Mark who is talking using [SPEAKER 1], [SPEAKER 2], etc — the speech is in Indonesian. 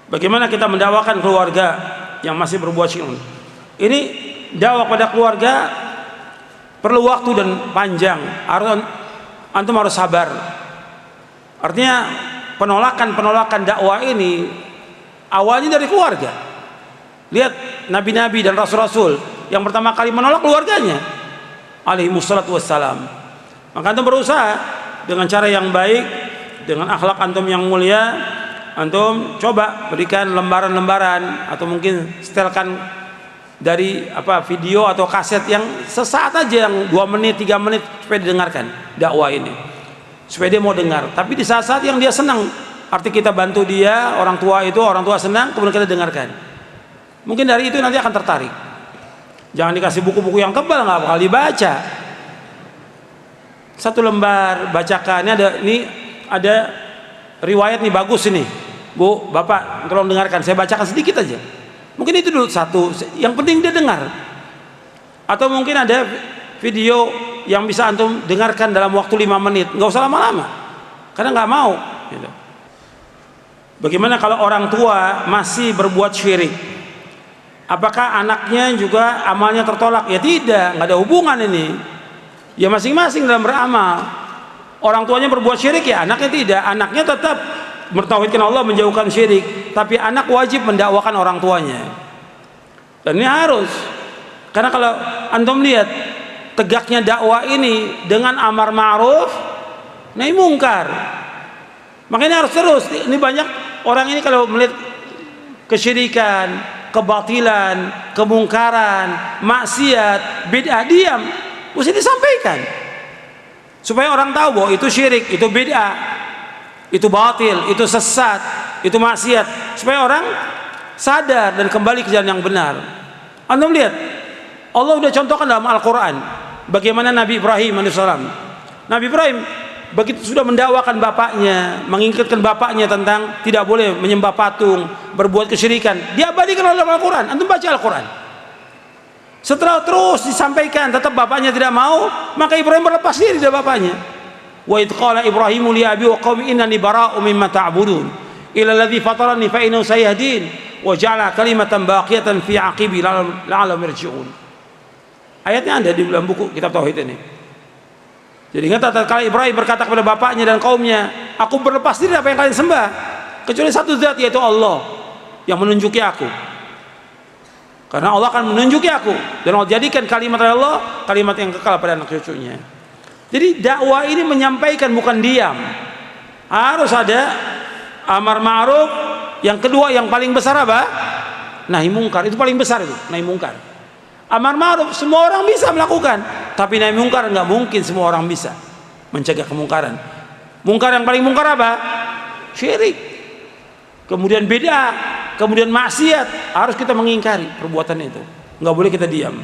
[SPEAKER 1] Bagaimana kita mendakwakan keluarga yang masih berbuat syirik? Ini dakwah pada keluarga perlu waktu dan panjang. Antum harus sabar. Artinya penolakan dakwah ini awalnya dari keluarga. Lihat nabi-nabi dan rasul-rasul yang pertama kali menolak keluarganya, alaihi wassalatu wassalam. Maka antum berusaha dengan cara yang baik, dengan akhlak antum yang mulia, antum coba berikan lembaran-lembaran atau mungkin setelkan dari video atau kaset yang sesaat aja, yang 2 menit 3 menit, supaya didengarkan dakwah ini, supaya dia mau dengar. Tapi di saat-saat yang dia senang, arti kita bantu dia, orang tua senang, kemudian kita dengarkan. Mungkin dari itu nanti akan tertarik. Jangan dikasih buku-buku yang tebal, nggak bakal dibaca. 1 lembar bacakan. Ini ada riwayat nih, bagus ini, Bu, Bapak tolong dengarkan, saya bacakan sedikit aja. Mungkin itu dulu satu, yang penting dia dengar. Atau mungkin ada video yang bisa antum dengarkan dalam waktu 5 menit, nggak usah lama-lama, karena nggak mau gitu. Bagaimana kalau orang tua masih berbuat syirik? Apakah anaknya juga amalnya tertolak? Ya tidak, nggak ada hubungan ini. Ya masing-masing dalam beramal. Orang tuanya berbuat syirik, ya anaknya tidak. Anaknya tetap bertauhidkan Allah, menjauhkan syirik, tapi anak wajib mendakwakan orang tuanya. Dan ini harus, karena kalau antum lihat tegaknya dakwah ini dengan amar ma'ruf nahi mungkar, makanya harus terus. Ini banyak orang ini kalau melihat kesyirikan, kebatilan, kemungkaran, maksiat, bid'ah, diam, mesti disampaikan supaya orang tahu bahwa itu syirik, itu bid'ah, itu batil, itu sesat, itu maksiat, supaya orang sadar dan kembali ke jalan yang benar. Antum lihat, Allah sudah contohkan dalam Al-Quran bagaimana Nabi Ibrahim alaihissalam. Nabi Ibrahim begitu sudah mendakwakan bapaknya, mengingatkan bapaknya tentang tidak boleh menyembah patung, berbuat kesyirikan, dia abadikan dalam Al-Quran. Antum baca Al-Quran. Setelah terus disampaikan tetap bapaknya tidak mau, maka Ibrahim berlepas diri dari bapaknya. Wa idh qala Ibrahimu li abi wa qaumi innani bara'u mimma ta'budun ila alladhi fatarani fa innahu sayahdin wa ja'ala kalimatan baqiyatan fi 'aqibi la'allahum yarji'un. Ayatnya ada di dalam buku kitab tauhid ini. Jadi ingat tatkala Ibrahim berkata kepada bapaknya dan kaumnya, aku berlepas diri apa yang kalian sembah kecuali satu zat, yaitu Allah yang menunjuki aku. Karena Allah akan menunjuki aku, dan Allah jadikan kalimat Allah kalimat yang kekal pada anak cucunya. Jadi dakwah ini menyampaikan, bukan diam. Harus ada amar ma'ruf. Yang kedua yang paling besar apa? Nahi mungkar. Itu paling besar itu, nahi mungkar. Amar ma'ruf semua orang bisa melakukan, tapi nahi mungkar nggak mungkin semua orang bisa mencegah kemungkaran. Mungkar yang paling mungkar apa? Syirik, kemudian bid'ah, kemudian maksiat. Harus kita mengingkari perbuatan itu, nggak boleh kita diam.